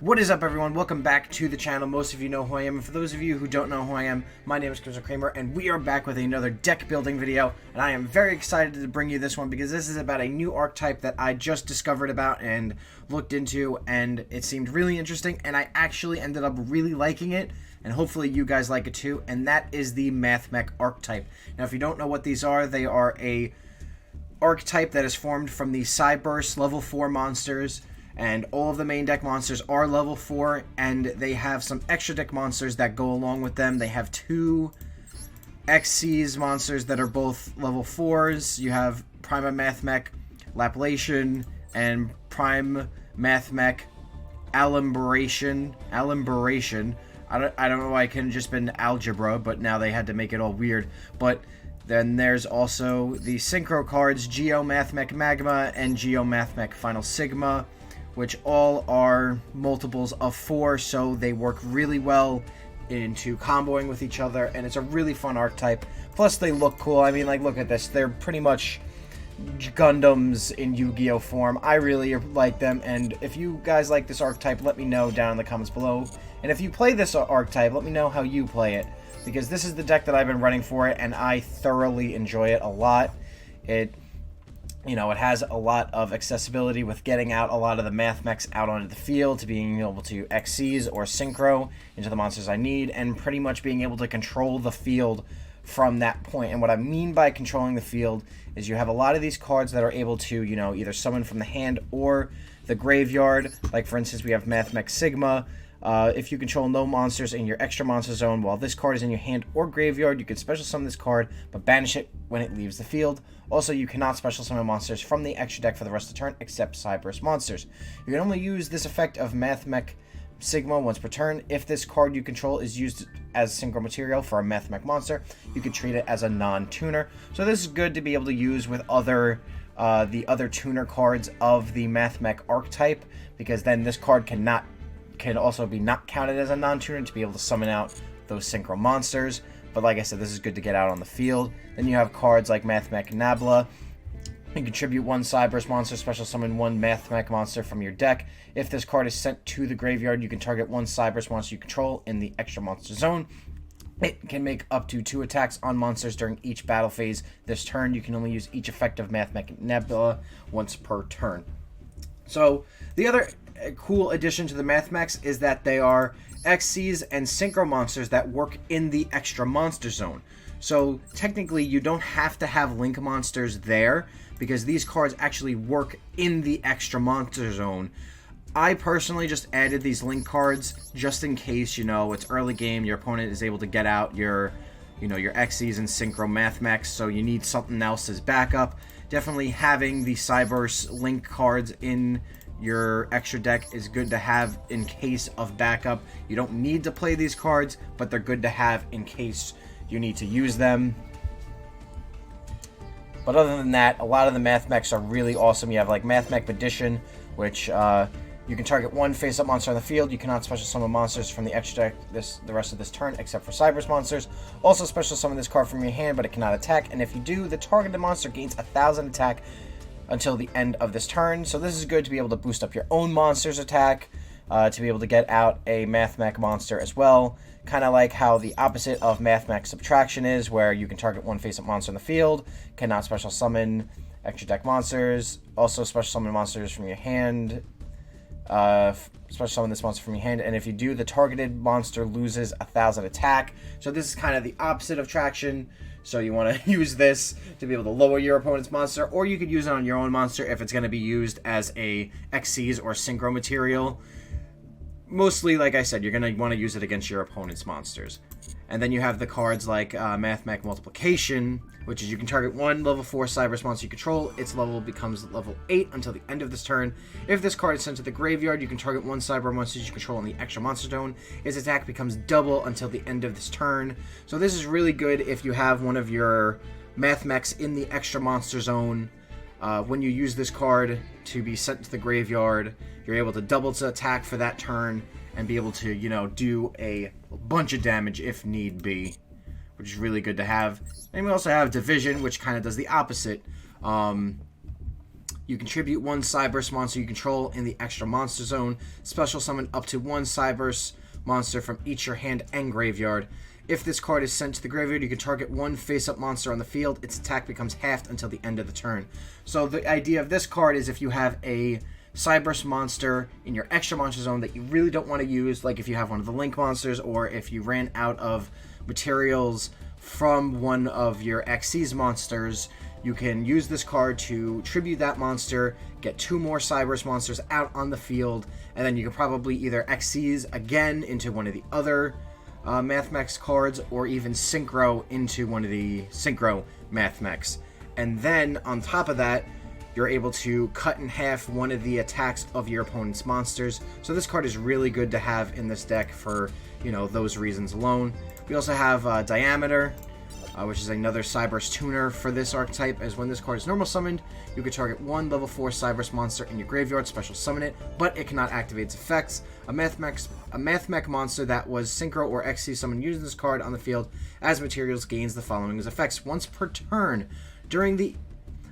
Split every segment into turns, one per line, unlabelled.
What is up, everyone? Welcome back to the channel. Most of you know who I am, and for those of you who don't know who I am, my name is KrimsonKreamer, and we are back with another deck building video, and I am very excited to bring you this one because this is about a new archetype that I just discovered about and looked into, and it seemed really interesting, and I actually ended up really liking it, and hopefully you guys like it too, and that is the Mathmech archetype. Now, if you don't know what these are, they are a archetype that is formed from the Cyburst level 4 monsters, and all of the main deck monsters are level 4, and they have some extra deck monsters that go along with them. They have two XCs monsters that are both level 4s. You have Prime Mathmech Laplation and Prime Mathmech Alimberation. I don't know why it couldn't just been algebra, but now they had to make it all weird. But then there's also the Synchro cards, Geo Mathmech Magma and Geo Mathmech Final Sigma, which all are multiples of 4, so they work really well into comboing with each other, and it's a really fun archetype. Plus, they look cool. I mean, like, look at this. They're pretty much Gundams in Yu-Gi-Oh form. I really like them, and if you guys like this archetype, let me know down in the comments below. And if you play this archetype, let me know how you play it, because this is the deck that I've been running for it, and I thoroughly enjoy it a lot. It has a lot of accessibility with getting out a lot of the Mathmechs out onto the field, to being able to XCs or Synchro into the monsters I need, and pretty much being able to control the field from that point. And what I mean by controlling the field is you have a lot of these cards that are able to, either summon from the hand or the graveyard. Like, for instance, we have Mathmech Sigma. If you control no monsters in your extra monster zone while this card is in your hand or graveyard, you can special summon this card, but banish it when it leaves the field. Also, you cannot special summon monsters from the extra deck for the rest of the turn, except Cyburst monsters. You can only use this effect of Mathmech Sigma once per turn. If this card you control is used as synchro material for a Mathmech monster, you can treat it as a non-tuner. So this is good to be able to use with the other tuner cards of the Mathmech archetype, because then this card can also be not counted as a non-tuner to be able to summon out those synchro monsters. But like I said, this is good to get out on the field. Then you have cards like Mathmech Nabla. You contribute one Cyburst monster, special summon one Mathmech monster from your deck. If this card is sent to the graveyard, you can target one Cyburst monster you control in the extra monster zone. It can make up to 2 attacks on monsters during each battle phase. This turn, you can only use each effect of Mathmech Nebula once per turn. So the other cool addition to the Mathmechs is that they are XCs and Synchro monsters that work in the extra monster zone. So technically you don't have to have Link monsters there, because these cards actually work in the extra monster zone. I personally just added these Link cards just in case, it's early game, your opponent is able to get out your XCs and Synchro Mathmechs, so you need something else as backup. Definitely having the Cyburst Link cards in your extra deck is good to have in case of backup. You don't need to play these cards, but they're good to have in case you need to use them. But other than that, a lot of the Mathmechs are really awesome. You have like Mathmech Magician, which you can target one face-up monster on the field. You cannot special summon monsters from the extra deck the rest of this turn, except for Cyburst monsters. Also special summon this card from your hand, but it cannot attack. And if you do, the targeted monster gains 1,000 attack until the end of this turn. So this is good to be able to boost up your own monster's attack, to be able to get out a Mathmech monster as well. Kind of like how the opposite of Mathmech Subtraction is, where you can target one face-up monster in the field, cannot special summon extra deck monsters, also special summon monsters from your hand, special summon this monster from your hand, and if you do, the targeted monster loses 1,000 attack. So this is kind of the opposite of Traction. So you want to use this to be able to lower your opponent's monster, or you could use it on your own monster if it's going to be used as a XCs or Synchro material. Mostly, like I said, you're going to want to use it against your opponent's monsters. And then you have the cards like Mathmech Multiplication, which is you can target one level 4 Cyburst monster you control. Its level becomes level 8 until the end of this turn. If this card is sent to the graveyard, you can target one Cyber monster you control in the extra monster zone. Its attack becomes double until the end of this turn. So this is really good if you have one of your Mathmechs in the extra monster zone. When you use this card to be sent to the graveyard, you're able to double to attack for that turn and be able to, do a bunch of damage if need be, which is really good to have. And we also have Division, which kind of does the opposite. You contribute one Cyberse monster you control in the extra monster zone. Special summon up to one Cyberse monster from each your hand and graveyard. If this card is sent to the graveyard, you can target one face-up monster on the field. Its attack becomes halved until the end of the turn. So the idea of this card is if you have a Cyberse monster in your extra monster zone that you really don't want to use, like if you have one of the Link monsters, or if you ran out of materials from one of your Xyz monsters, you can use this card to tribute that monster, get two more Cyberse monsters out on the field, and then you can probably either Xyz again into one of the other Mathmech cards, or even Synchro into one of the Synchro Mathmechs. And then, on top of that, you're able to cut in half one of the attacks of your opponent's monsters. So this card is really good to have in this deck for, you know, those reasons alone. We also have Diameter, which is another Cyberse tuner for this archetype, as when this card is normal summoned, you can target one level 4 Cyberse monster in your graveyard, special summon it, but it cannot activate its effects. A Mathmech monster that was Synchro or Xyz summoned using this card on the field as materials gains the following as effects once per turn.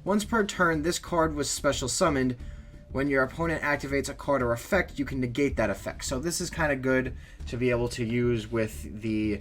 Once per turn, this card was special summoned. When your opponent activates a card or effect, you can negate that effect. So this is kind of good to be able to use with the,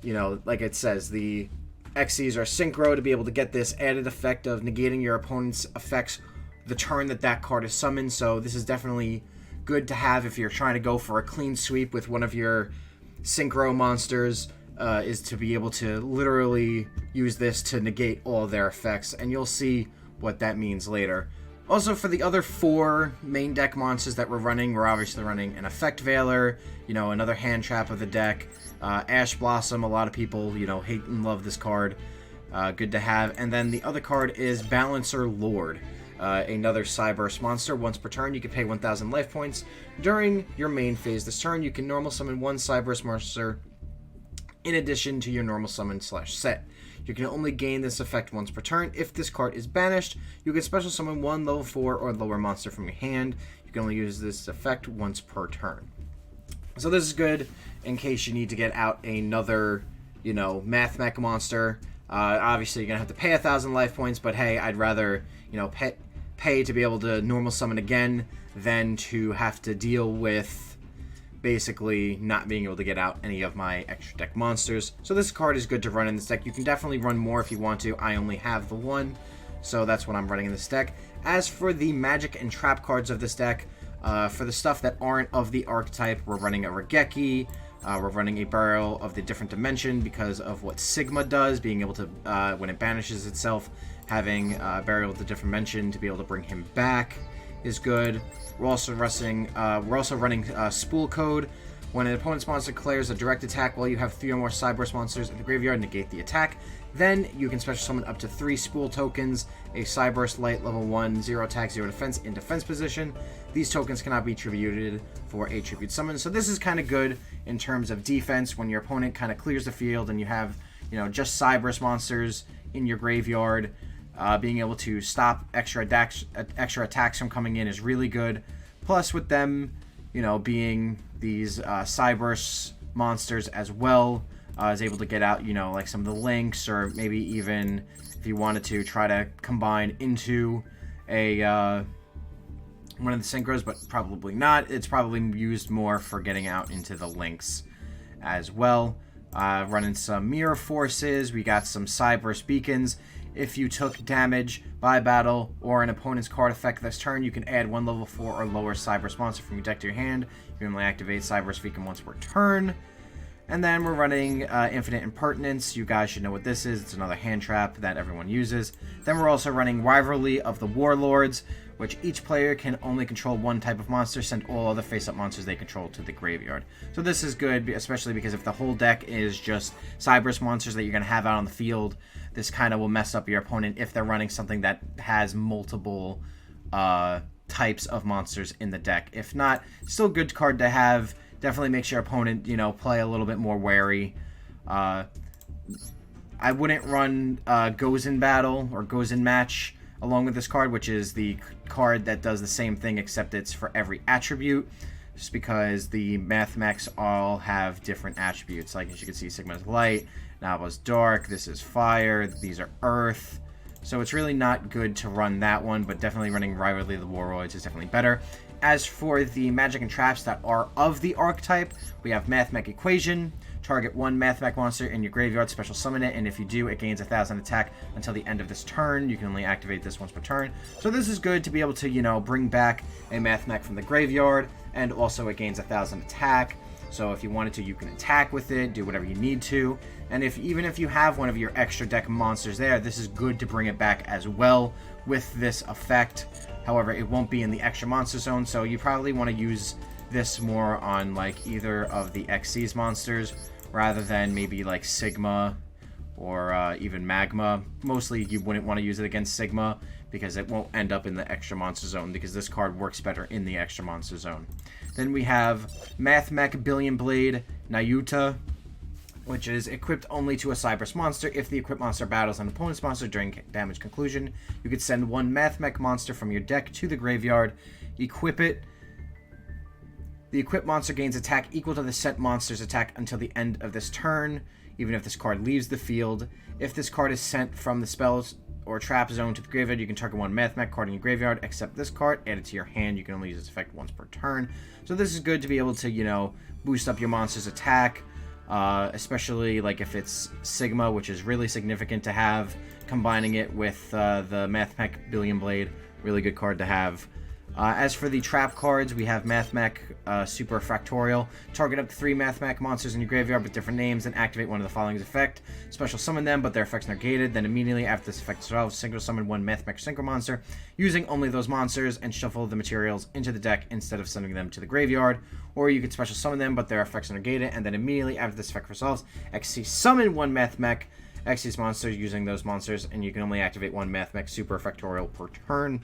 you know, like it says, the Xyz or Synchro, to be able to get this added effect of negating your opponent's effects the turn that that card is summoned. So this is definitely good to have if you're trying to go for a clean sweep with one of your Synchro monsters, is to be able to literally use this to negate all of their effects, and you'll see what that means later. Also, for the other 4 main deck monsters that we're obviously running an Effect Veiler, you know, another hand trap of the deck, Ash Blossom. A lot of people, you know, hate and love this card. Good to have. And then the other card is Balancer Lord, another Cyberse monster. Once per turn, you can pay 1,000 life points. During your main phase this turn, you can normal summon one Cyberse monster in addition to your normal summon / set. You can only gain this effect once per turn. If this card is banished, you can special summon one level 4 or lower monster from your hand. You can only use this effect once per turn. So this is good in case you need to get out another, you know, Mathmech monster. Obviously, you're going to have to pay 1,000 life points, but hey, I'd rather, you know, pay to be able to normal summon again than to have to deal with basically not being able to get out any of my extra deck monsters. So this card is good to run in this deck. You can definitely run more if you want to. I only have the one, so that's what I'm running in this deck. As for the magic and trap cards of this deck, for the stuff that aren't of the archetype, we're running a Regeki, we're running a Burial of the Different Dimension because of what Sigma does, being able to, when it banishes itself, having Burial of the Different Dimension to be able to bring him back is good. We're also running Spool Code. When an opponent's monster declares a direct attack while you have 3 or more Cyberse monsters in the graveyard, negate the attack. Then you can special summon up to 3 Spool tokens, a Cyberse Light level 1, 0 attack, 0 defense in defense position. These tokens cannot be tributed for a tribute summon. So this is kind of good in terms of defense when your opponent kind of clears the field and you have, you know, just Cyberse monsters in your graveyard. Being able to stop extra attacks from coming in is really good. Plus, with them, you know, being these Cyberse monsters as well, is able to get out, you know, like some of the links, or maybe even if you wanted to try to combine into a one of the synchros, but probably not. It's probably used more for getting out into the links as well. Running some Mirror Forces. We got some Cyberse Beacons. If you took damage by battle or an opponent's card effect this turn, you can add 1 level 4 or lower Cyberse monster from your deck to your hand. You can only activate Cyberse Beacon once per turn. And then we're running Infinite Impertinence. You guys should know what this is. It's another hand trap that everyone uses. Then we're also running Rivalry of the Warlords, which each player can only control one type of monster, send all other face-up monsters they control to the graveyard. So this is good, especially because if the whole deck is just Cyberse monsters that you're going to have out on the field, this kind of will mess up your opponent if they're running something that has multiple types of monsters in the deck. If not, still a good card to have. Definitely makes your opponent, you know, play a little bit more wary. I wouldn't run Goes in Battle or Goes in Match along with this card, which is the card that does the same thing except it's for every attribute, just because the Mathmechs all have different attributes. Like, as you can see, Sigma is light, Nava's dark, this is fire, these are earth. So it's really not good to run that one, but definitely running Rivalry of the Warlords is definitely better. As for the magic and traps that are of the archetype, we have Mathmech Equation. Target one Mathmech monster in your graveyard, special summon it, and if you do, it gains 1,000 attack until the end of this turn. You can only activate this once per turn. So this is good to be able to, you know, bring back a Mathmech from the graveyard, and also it gains 1,000 attack. So if you wanted to, you can attack with it, do whatever you need to. And even if you have one of your extra deck monsters there, this is good to bring it back as well with this effect. However, it won't be in the extra monster zone, so you probably want to use this more on like either of the Xyz monsters rather than maybe like Sigma or even Magma. Mostly you wouldn't want to use it against Sigma because it won't end up in the extra monster zone, because this card works better in the extra monster zone. Then we have Mathmech Billion Blade Nayuta, which is equipped only to a Cyberse monster. If the equipped monster battles an opponent's monster during damage conclusion, you could send one Mathmech monster from your deck to the graveyard, equip it. The equipped monster gains attack equal to the sent monster's attack until the end of this turn, even if this card leaves the field. If this card is sent from the spells or trap zone to the graveyard, you can target one Mathmech card in your graveyard, except this card, add it to your hand. You can only use this effect once per turn. So this is good to be able to, you know, boost up your monster's attack, especially like if it's Sigma, which is really significant to have. Combining it with the Mathmech Billion Blade, really good card to have. As for the trap cards, we have Mathmech Super Fractorial. Target up to 3 Mathmech monsters in your graveyard with different names and activate one of the following as effect. Special summon them, but their effects are negated. Then immediately after this effect resolves, single summon one Mathmech Synchro monster using only those monsters and shuffle the materials into the deck instead of sending them to the graveyard. Or you can special summon them, but their effects are negated, and then immediately after this effect resolves, XC summon one Mathmech Xyz monster using those monsters, and you can only activate one Mathmech Super Fractorial per turn.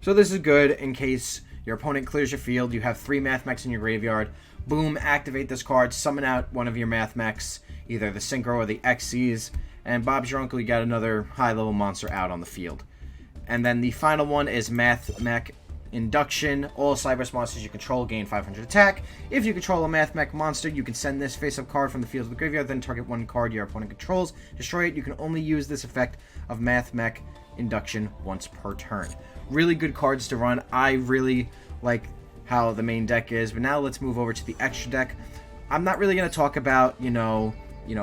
So this is good in case your opponent clears your field, you have 3 Mathmechs in your graveyard, boom, activate this card, summon out one of your Mathmechs, either the Synchro or the Xyz, and Bob's your uncle, you got another high-level monster out on the field. And then the final one is Mathmech Induction. All Cyberse monsters you control gain 500 attack. If you control a Mathmech monster, you can send this face-up card from the field to the graveyard, then target one card your opponent controls, destroy it. You can only use this effect of Mathmech Induction once per turn. Really good cards to run. I really like how the main deck is, but now let's move over to the extra deck. I'm not really going to talk about, you know,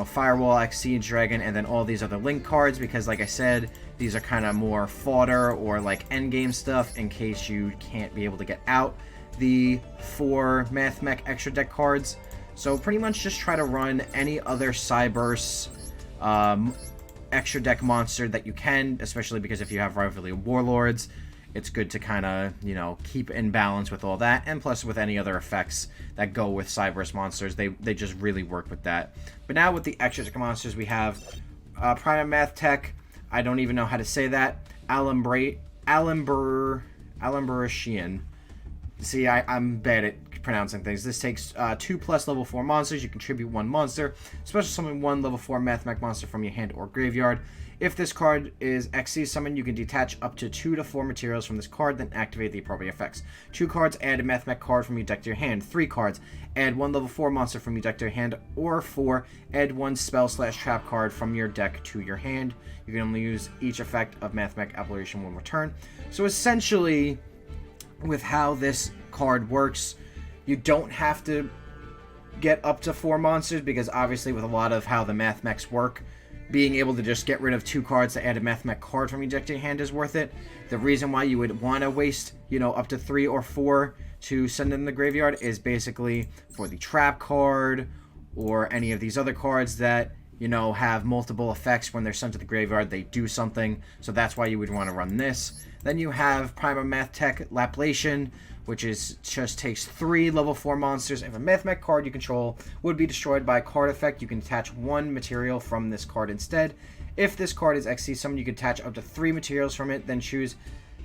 Firewall, Siege Dragon, and then all these other link cards, because like I said, these are kind of more fodder or like endgame stuff in case you can't be able to get out the 4 Mathmech extra deck cards. So pretty much just try to run any other Cyberse extra deck monster that you can, especially because if you have Rivalry of Warlords, it's good to kind of, you know, keep in balance with all that, and plus with any other effects that go with Cyberse monsters, they just really work with that. But now with the extra deck monsters, we have Prime Mathmech, I don't even know how to say that, Alamburishian. See, I'm bad at pronouncing things. This takes 2+ level 4 monsters. You contribute 1 monster. Special summon 1 level 4 Mathmech monster from your hand or graveyard. If this card is Xyz summon, you can detach up to 2 to 4 materials from this card, then activate the appropriate effects. 2 cards, add a Mathmech card from your deck to your hand. 3 cards, add 1 level 4 monster from your deck to your hand. Or 4, add 1 spell/trap card from your deck to your hand. You can only use each effect of Mathmech Apparition one return. So essentially, with how this card works, you don't have to get up to 4 monsters, because obviously with a lot of how the Mathmechs work, being able to just get rid of 2 cards to add a Mathmech card from your deck to your hand is worth it. The reason why you would want to waste, you know, up to 3 or 4 to send in the graveyard is basically for the trap card or any of these other cards that, you know, have multiple effects. When they're sent to the graveyard, they do something, so that's why you would want to run this. Then you have Prima Mathmech Laplation, which is just takes 3 level 4 monsters. If a Mathmech card you control would be destroyed by a card effect, you can attach 1 material from this card instead. If this card is Xyz summon, you can attach up to 3 materials from it, then choose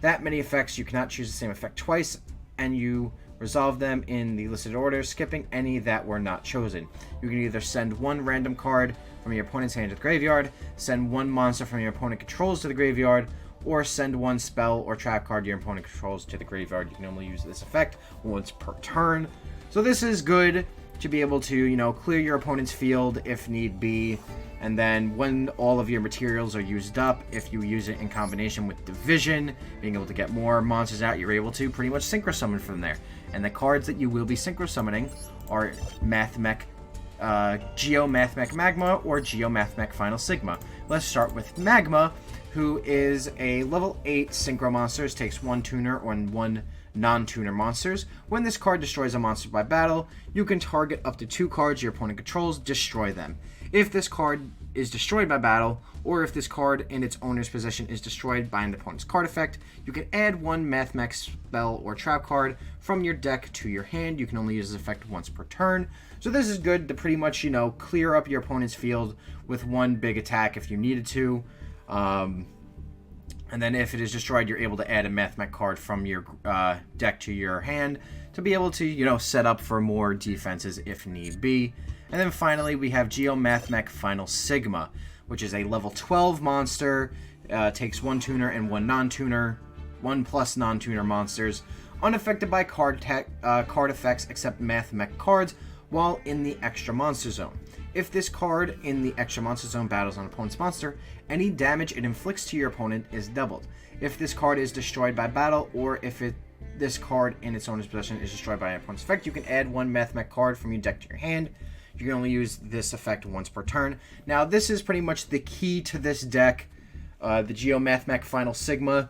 that many effects. You cannot choose the same effect twice, and you resolve them in the listed order, skipping any that were not chosen. You can either send 1 random card from your opponent's hand to the graveyard, send 1 monster from your opponent controls to the graveyard, or send 1 spell or trap card your opponent controls to the graveyard. You can only use this effect once per turn. So this is good to be able to, you know, clear your opponent's field if need be. And then when all of your materials are used up, if you use it in combination with Division, being able to get more monsters out, you're able to pretty much synchro summon from there. And the cards that you will be synchro summoning are Mathmech, Geo Mathmech Magma or Geo Mathmech Final Sigma. Let's start with Magma, who is a level 8 synchro monsters, takes 1 tuner or 1 non-tuner monsters. When this card destroys a monster by battle, you can target up to 2 cards your opponent controls, destroy them. If this card is destroyed by battle, or if this card in its owner's possession is destroyed by an opponent's card effect, you can add 1 Mathmech spell or trap card from your deck to your hand. You can only use this effect once per turn. So this is good to pretty much, you know, clear up your opponent's field with 1 big attack if you needed to. And then if it is destroyed, you're able to add a Mathmech card from your deck to your hand to be able to, you know, set up for more defenses if need be. And then finally, we have Geo Mathmech Final Sigma, which is a level 12 monster, takes 1 tuner and 1 non-tuner, 1+ non-tuner monsters, unaffected by card effects except Mathmech cards while in the extra monster zone. If this card in the extra monster zone battles an opponent's monster, any damage it inflicts to your opponent is doubled. If this card is destroyed by battle, or if this card in its owner's possession is destroyed by an opponent's effect, you can add 1 Mathmech card from your deck to your hand. You can only use this effect once per turn. Now, this is pretty much the key to this deck, the Geo Mathmech Final Sigma.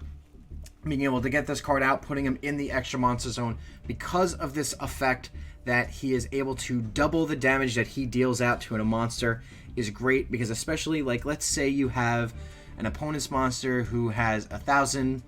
Being able to get this card out, putting him in the extra monster zone because of this effect that he is able to double the damage that he deals out to a monster is great, because especially, like, let's say you have an opponent's monster who has 1,000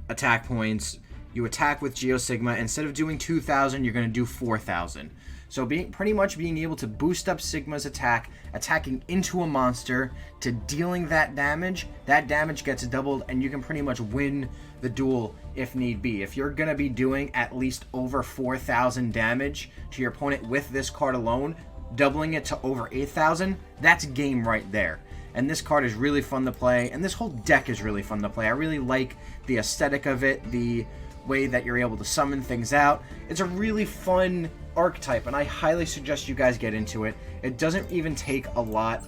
attack points. You attack with Geo Sigma. Instead of doing 2,000, you're going to do 4,000. So pretty much being able to boost up Sigma's attack, attacking into a monster, to dealing that damage gets doubled, and you can pretty much win the duel if need be. If you're going to be doing at least over 4,000 damage to your opponent with this card alone, doubling it to over 8,000, that's game right there. And this card is really fun to play, and this whole deck is really fun to play. I really like the aesthetic of it, the way that you're able to summon things out. It's a really fun archetype, and I highly suggest you guys get into it. It doesn't even take a lot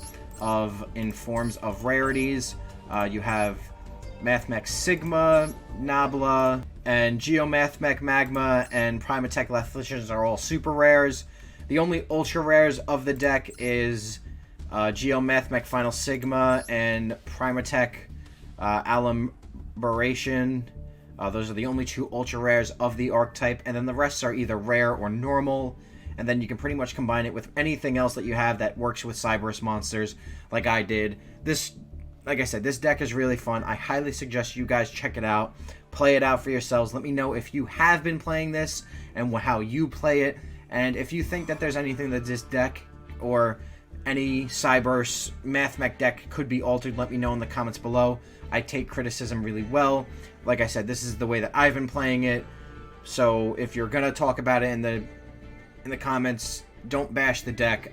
in forms of rarities. You have Mathmech Sigma, Nabla, and Geo Mathmech Magma, and Primatech Lethicians are all super rares. The only ultra rares of the deck is Geo Mathmech Final Sigma and Primatech Alumbration. Those are the only 2 ultra rares of the archetype, and then the rest are either rare or normal. And then you can pretty much combine it with anything else that you have that works with Cyberus monsters, like I did. This, like I said, this deck is really fun. I highly suggest you guys check it out, play it out for yourselves. Let me know if you have been playing this and how you play it, and if you think that there's anything that this deck or any Cyberus Mathmech deck could be altered. Let me know in the comments below. I take criticism really well. Like I said, this is the way that I've been playing it. So if you're gonna talk about it in the comments, don't bash the deck.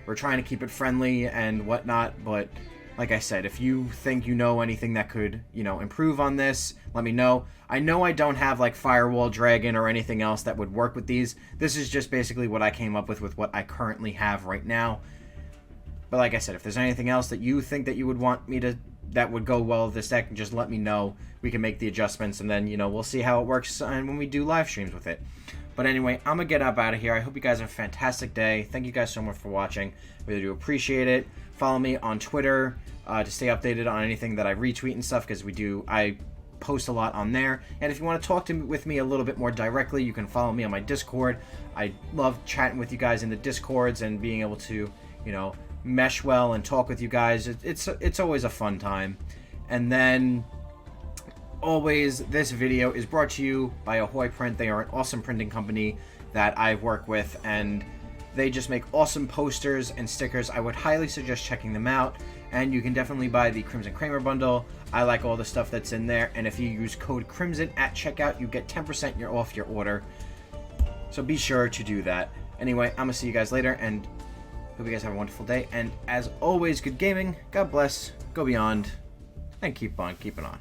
We're trying to keep it friendly and whatnot, but like I said, if you think you know anything that could, you know, improve on this, let me know. I know I don't have like Firewall Dragon or anything else that would work with these. This is just basically what I came up with what I currently have right now. But like I said, if there's anything else that you think that you would want me to, that would go well with this deck, just let me know. We can make the adjustments, and then, you know, we'll see how it works when we do live streams with it. But anyway, I'm going to get up out of here. I hope you guys have a fantastic day. Thank you guys so much for watching. Really do appreciate it. Follow me on Twitter to stay updated on anything that I retweet and stuff, because I post a lot on there. And if you want to talk with me a little bit more directly, you can follow me on my Discord. I love chatting with you guys in the Discords and being able to, you know, mesh well and talk with you guys. It's always a fun time. And then always, this video is brought to you by Ahoy Print. They are an awesome printing company that I work with, and they just make awesome posters and stickers. I would highly suggest checking them out, and you can definitely buy the KrimsonKreamer bundle. I like all the stuff that's in there, and if you use code Krimson at checkout, you get 10% off your order. So be sure to do that. Anyway, I'm gonna see you guys later, and hope you guys have a wonderful day. And as always, good gaming, God bless, go beyond, and keep on keeping on.